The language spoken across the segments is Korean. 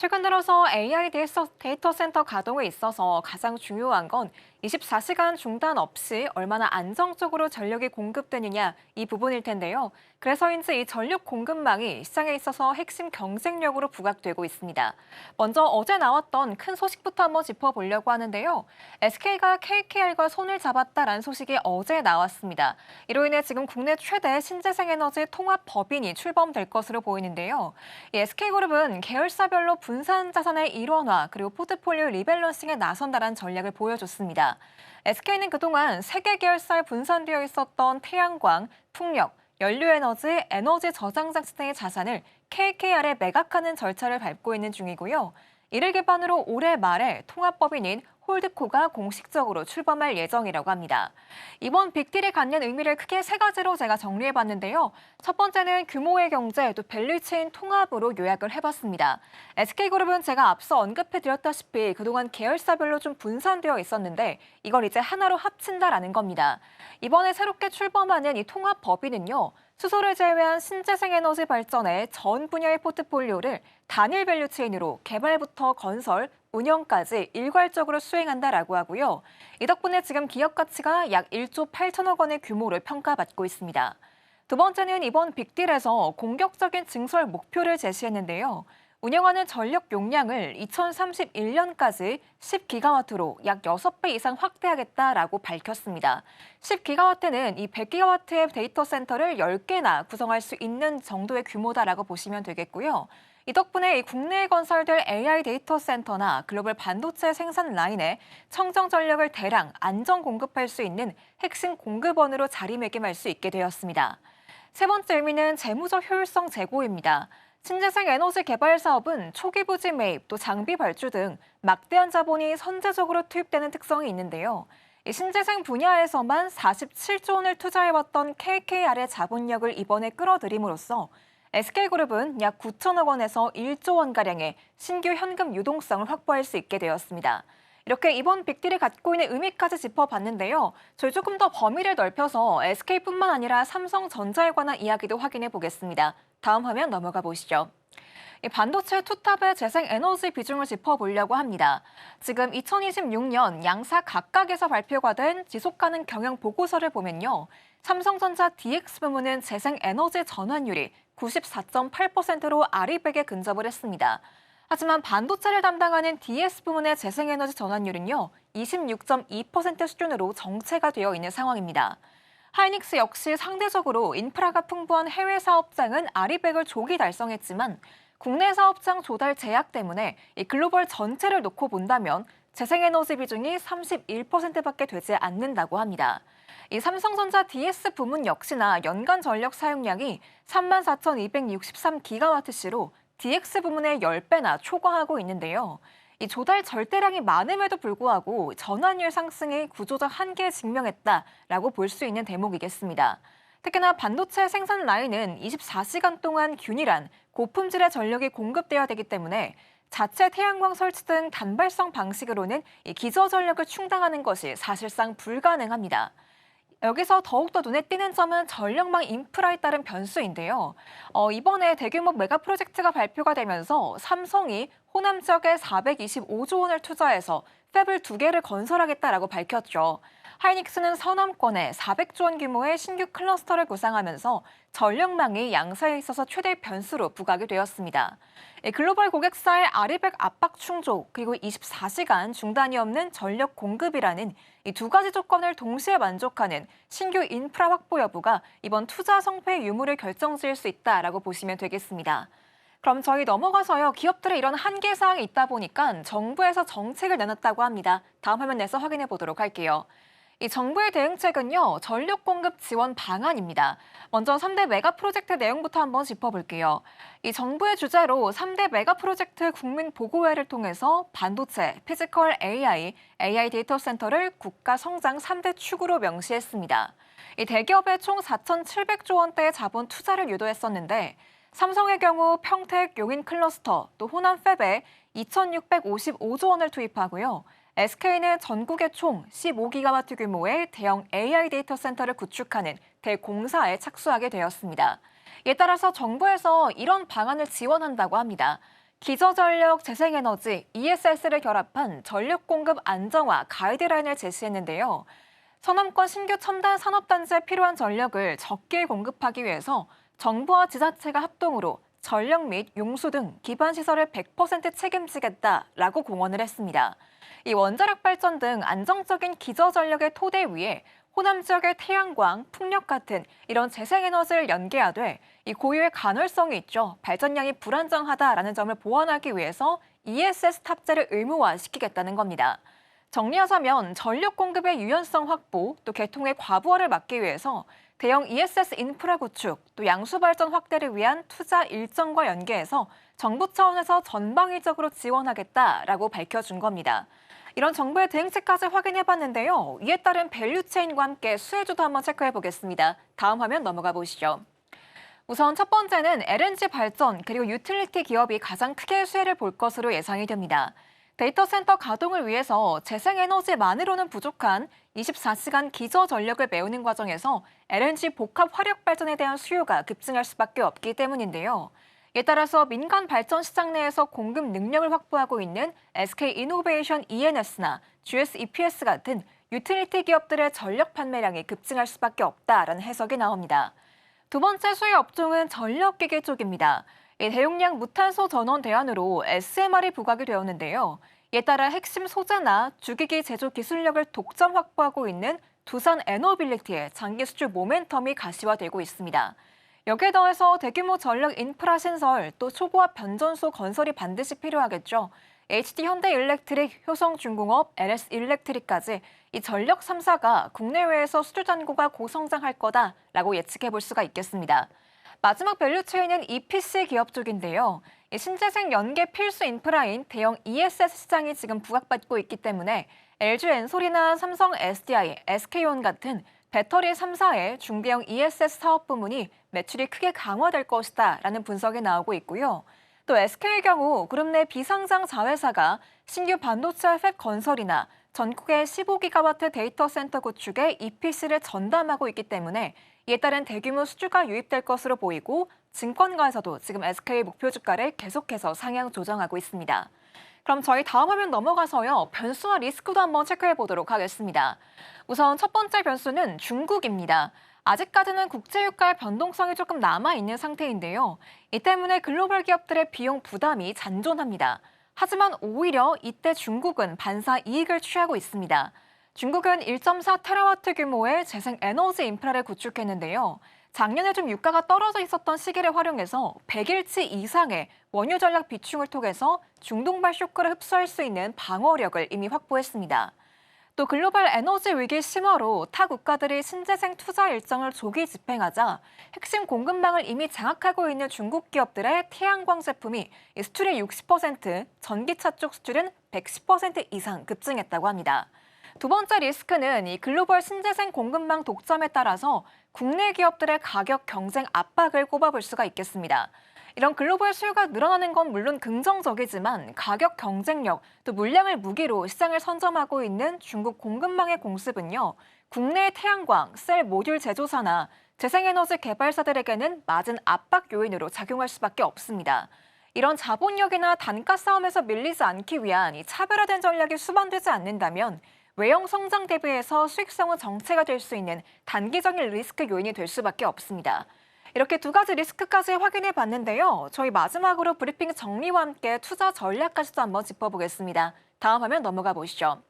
최근 들어서 AI 데이터 센터 가동에 있어서 가장 중요한 건 24시간 중단 없이 얼마나 안정적으로 전력이 공급되느냐 이 부분일 텐데요. 그래서인지 이 전력 공급망이 시장에 있어서 핵심 경쟁력으로 부각되고 있습니다. 먼저 어제 나왔던 큰 소식부터 한번 짚어보려고 하는데요. SK가 KKR과 손을 잡았다라는 소식이 어제 나왔습니다. 이로 인해 지금 국내 최대 신재생에너지 통합 법인이 출범될 것으로 보이는데요. 이 SK그룹은 계열사별로 분산 자산의 일원화 그리고 포트폴리오 리밸런싱에 나선다는 전략을 보여줬습니다. SK는 그동안 세 개 계열사에 분산되어 있었던 태양광, 풍력, 연료에너지, 에너지 저장 장치 등의 자산을 KKR에 매각하는 절차를 밟고 있는 중이고요. 이를 기반으로 올해 말에 통합법인인 홀드코가 공식적으로 출범할 예정이라고 합니다. 이번 빅딜이 갖는 의미를 크게 세 가지로 제가 정리해봤는데요. 첫 번째는 규모의 경제, 또 밸류체인 통합으로 요약을 해봤습니다. SK그룹은 제가 앞서 언급해드렸다시피 그동안 계열사별로 좀 분산되어 있었는데 이걸 이제 하나로 합친다라는 겁니다. 이번에 새롭게 출범하는 이 통합법인은요. 수소를 제외한 신재생 에너지 발전의 전 분야의 포트폴리오를 단일 밸류체인으로 개발부터 건설, 운영까지 일괄적으로 수행한다라고 하고요. 이 덕분에 지금 기업 가치가 약 1조 8천억 원의 규모를 평가받고 있습니다. 두 번째는 이번 빅딜에서 공격적인 증설 목표를 제시했는데요. 운영하는 전력 용량을 2031년까지 10기가와트로 약 6배 이상 확대하겠다라고 밝혔습니다. 10기가와트는 이 100기가와트의 데이터 센터를 10개나 구성할 수 있는 정도의 규모다라고 보시면 되겠고요. 이 덕분에 이 국내에 건설될 AI 데이터 센터나 글로벌 반도체 생산 라인에 청정 전력을 대량 안정 공급할 수 있는 핵심 공급원으로 자리매김할 수 있게 되었습니다. 세 번째 의미는 재무적 효율성 제고입니다. 신재생 에너지 개발 사업은 초기 부지 매입, 또 장비 발주 등 막대한 자본이 선제적으로 투입되는 특성이 있는데요. 이 신재생 분야에서만 47조 원을 투자해왔던 KKR의 자본력을 이번에 끌어들임으로써 SK그룹은 약 9천억 원에서 1조 원가량의 신규 현금 유동성을 확보할 수 있게 되었습니다. 이렇게 이번 빅딜이 갖고 있는 의미까지 짚어봤는데요. 저희 조금 더 범위를 넓혀서 SK뿐만 아니라 삼성전자에 관한 이야기도 확인해 보겠습니다. 다음 화면 넘어가 보시죠. 이 반도체 투탑의 재생에너지 비중을 짚어보려고 합니다. 지금 2026년 양사 각각에서 발표가 된 지속가능 경영 보고서를 보면요. 삼성전자 DX 부문은 재생에너지 전환율이 94.8%로 아리백에 근접을 했습니다. 하지만 반도체를 담당하는 DS 부문의 재생에너지 전환율은요, 26.2% 수준으로 정체가 되어 있는 상황입니다. 하이닉스 역시 상대적으로 인프라가 풍부한 해외 사업장은 아리백을 조기 달성했지만 국내 사업장 조달 제약 때문에 이 글로벌 전체를 놓고 본다면 재생에너지 비중이 31%밖에 되지 않는다고 합니다. 이 삼성전자 DS 부문 역시나 연간 전력 사용량이 34,263기가와트시로 DX 부문의 10배나 초과하고 있는데요. 이 조달 절대량이 많음에도 불구하고 전환율 상승의 구조적 한계에 직면했다라고 볼 수 있는 대목이겠습니다. 특히나 반도체 생산 라인은 24시간 동안 균일한 고품질의 전력이 공급되어야 되기 때문에 자체 태양광 설치 등 단발성 방식으로는 이 기저 전력을 충당하는 것이 사실상 불가능합니다. 여기서 더욱더 눈에 띄는 점은 전력망 인프라에 따른 변수인데요. 이번에 대규모 메가 프로젝트가 발표가 되면서 삼성이 호남 지역에 425조 원을 투자해서 팹을 2개를 건설하겠다라고 밝혔죠. 하이닉스는 서남권에 400조 원 규모의 신규 클러스터를 구상하면서 전력망이 양사에 있어서 최대 변수로 부각이 되었습니다. 글로벌 고객사의 아리백 압박 충족 그리고 24시간 중단이 없는 전력 공급이라는 이 두 가지 조건을 동시에 만족하는 신규 인프라 확보 여부가 이번 투자 성패의 유무를 결정지을 수 있다라고 보시면 되겠습니다. 그럼 저희 넘어가서요. 기업들의 이런 한계 사항이 있다 보니까 정부에서 정책을 내놨다고 합니다. 다음 화면 내서 확인해 보도록 할게요. 이 정부의 대응책은요, 전력 공급 지원 방안입니다. 먼저 3대 메가 프로젝트 내용부터 한번 짚어볼게요. 이 정부의 주재로 3대 메가 프로젝트 국민 보고회를 통해서 반도체, 피지컬 AI, AI 데이터 센터를 국가 성장 3대 축으로 명시했습니다. 이 대기업에 총 4,700조 원대의 자본 투자를 유도했었는데 삼성의 경우 평택 용인 클러스터, 또 호남 팹에 2,655조 원을 투입하고요. SK는 전국에 총 15기가와트 규모의 대형 AI 데이터 센터를 구축하는 대공사에 착수하게 되었습니다. 이에 따라서 정부에서 이런 방안을 지원한다고 합니다. 기저전력, 재생에너지, ESS를 결합한 전력 공급 안정화 가이드라인을 제시했는데요. 서남권 신규 첨단 산업단지에 필요한 전력을 적게 공급하기 위해서 정부와 지자체가 합동으로 전력 및 용수 등 기반 시설을 100% 책임지겠다라고 공언을 했습니다. 이 원자력 발전 등 안정적인 기저전력의 토대 위에 호남 지역의 태양광, 풍력 같은 이런 재생에너지를 연계하되 이 고유의 간헐성이 있죠. 발전량이 불안정하다라는 점을 보완하기 위해서 ESS 탑재를 의무화시키겠다는 겁니다. 정리하자면 전력 공급의 유연성 확보, 또 개통의 과부하를 막기 위해서 대형 ESS 인프라 구축, 또 양수 발전 확대를 위한 투자 일정과 연계해서 정부 차원에서 전방위적으로 지원하겠다라고 밝혀준 겁니다. 이런 정부의 대응책까지 확인해봤는데요. 이에 따른 밸류체인과 함께 수혜주도 한번 체크해보겠습니다. 다음 화면 넘어가 보시죠. 우선 첫 번째는 LNG 발전 그리고 유틸리티 기업이 가장 크게 수혜를 볼 것으로 예상이 됩니다. 데이터 센터 가동을 위해서 재생에너지만으로는 부족한 24시간 기저 전력을 메우는 과정에서 LNG 복합 화력 발전에 대한 수요가 급증할 수밖에 없기 때문인데요. 이에 따라서 민간 발전 시장 내에서 공급 능력을 확보하고 있는 SK이노베이션 ENS나 GS EPS 같은 유틸리티 기업들의 전력 판매량이 급증할 수밖에 없다라는 해석이 나옵니다. 두 번째 수혜 업종은 전력기기 쪽입니다. 대용량 무탄소 전원 대안으로 SMR이 부각이 되었는데요. 이에 따라 핵심 소재나 주기기 제조 기술력을 독점 확보하고 있는 두산 에너빌리티의 장기 수출 모멘텀이 가시화되고 있습니다. 여기에 더해서 대규모 전력 인프라 신설, 또 초고압 변전소 건설이 반드시 필요하겠죠. HD 현대일렉트릭, 효성중공업, LS일렉트릭까지 이 전력 3사가 국내외에서 수주 잔고가 고성장할 거다라고 예측해 볼 수가 있겠습니다. 마지막 밸류체인은 EPC 기업 쪽인데요. 신재생 연계 필수 인프라인 대형 ESS 시장이 지금 부각받고 있기 때문에 LG 엔솔이나 삼성 SDI, SK온 같은 배터리 3사의 중대형 ESS 사업 부문이 매출이 크게 강화될 것이다라는 분석이 나오고 있고요. 또 SK의 경우 그룹 내 비상장 자회사가 신규 반도체 팹 건설이나 전국의 15기가와트 데이터 센터 구축에 EPC를 전담하고 있기 때문에 이에 따른 대규모 수주가 유입될 것으로 보이고 증권가에서도 지금 SK 목표 주가를 계속해서 상향 조정하고 있습니다. 그럼 저희 다음 화면 넘어가서요. 변수와 리스크도 한번 체크해 보도록 하겠습니다. 우선 첫 번째 변수는 중국입니다. 아직까지는 국제유가의 변동성이 조금 남아있는 상태인데요. 이 때문에 글로벌 기업들의 비용 부담이 잔존합니다. 하지만 오히려 이때 중국은 반사 이익을 취하고 있습니다. 중국은 1.4테라와트 규모의 재생에너지 인프라를 구축했는데요. 작년에 좀 유가가 떨어져 있었던 시기를 활용해서 100일치 이상의 원유 전략 비충을 통해서 중동발 쇼크를 흡수할 수 있는 방어력을 이미 확보했습니다. 또 글로벌 에너지 위기 심화로 타 국가들이 신재생 투자 일정을 조기 집행하자 핵심 공급망을 이미 장악하고 있는 중국 기업들의 태양광 제품이 수출의 60%, 전기차 쪽 수출은 110% 이상 급증했다고 합니다. 두 번째 리스크는 이 글로벌 신재생 공급망 독점에 따라서 국내 기업들의 가격 경쟁 압박을 꼽아볼 수가 있겠습니다. 이런 글로벌 수요가 늘어나는 건 물론 긍정적이지만 가격 경쟁력, 또 물량을 무기로 시장을 선점하고 있는 중국 공급망의 공습은요. 국내 태양광, 셀 모듈 제조사나 재생에너지 개발사들에게는 맞은 압박 요인으로 작용할 수밖에 없습니다. 이런 자본력이나 단가 싸움에서 밀리지 않기 위한 이 차별화된 전략이 수반되지 않는다면 외형 성장 대비해서 수익성은 정체가 될 수 있는 단기적인 리스크 요인이 될 수밖에 없습니다. 이렇게 두 가지 리스크까지 확인해 봤는데요. 저희 마지막으로 브리핑 정리와 함께 투자 전략까지도 한번 짚어보겠습니다. 다음 화면 넘어가 보시죠.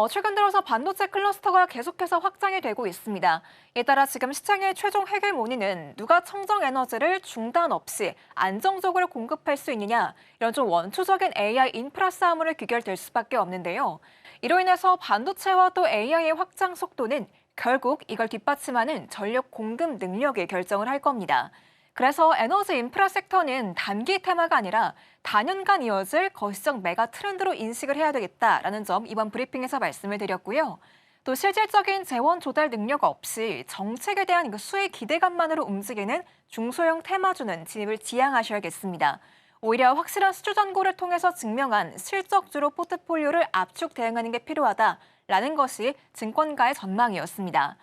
최근 들어서 반도체 클러스터가 계속해서 확장이 되고 있습니다. 이에 따라 지금 시장의 최종 해결문의는 누가 청정 에너지를 중단 없이 안정적으로 공급할 수 있느냐, 이런 좀 원초적인 AI 인프라 싸움으로 귀결될 수밖에 없는데요. 이로 인해서 반도체와 또 AI의 확장 속도는 결국 이걸 뒷받침하는 전력 공급 능력에 결정을 할 겁니다. 그래서 에너지 인프라 섹터는 단기 테마가 아니라 단연간 이어질 거시적 메가 트렌드로 인식을 해야 되겠다라는 점 이번 브리핑에서 말씀을 드렸고요. 또 실질적인 재원 조달 능력 없이 정책에 대한 수의 기대감만으로 움직이는 중소형 테마주는 진입을 지양하셔야겠습니다. 오히려 확실한 수주 잔고를 통해서 증명한 실적주로 포트폴리오를 압축 대응하는 게 필요하다라는 것이 증권가의 전망이었습니다.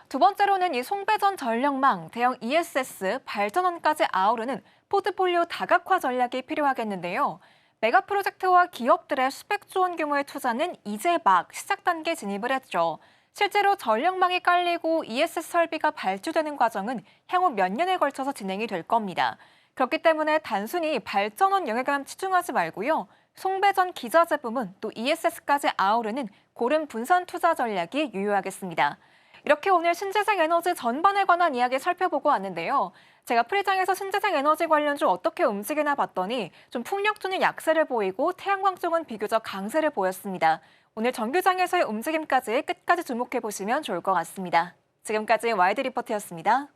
두 번째로는 이 송배전 전력망, 대형 ESS, 발전원까지 아우르는 포트폴리오 다각화 전략이 필요하겠는데요. 메가 프로젝트와 기업들의 수백조 원 규모의 투자는 이제 막 시작 단계에 진입을 했죠. 실제로 전력망이 깔리고 ESS 설비가 발주되는 과정은 향후 몇 년에 걸쳐서 진행이 될 겁니다. 그렇기 때문에 단순히 발전원 영역에만 치중하지 말고요. 송배전 기자 제품은 또 ESS까지 아우르는 고른 분산 투자 전략이 유효하겠습니다. 이렇게 오늘 신재생 에너지 전반에 관한 이야기 살펴보고 왔는데요. 제가 프리장에서 신재생 에너지 관련주 어떻게 움직이나 봤더니 좀 풍력주는 약세를 보이고 태양광 쪽은 비교적 강세를 보였습니다. 오늘 정규장에서의 움직임까지 끝까지 주목해 보시면 좋을 것 같습니다. 지금까지 와이드 리포트였습니다.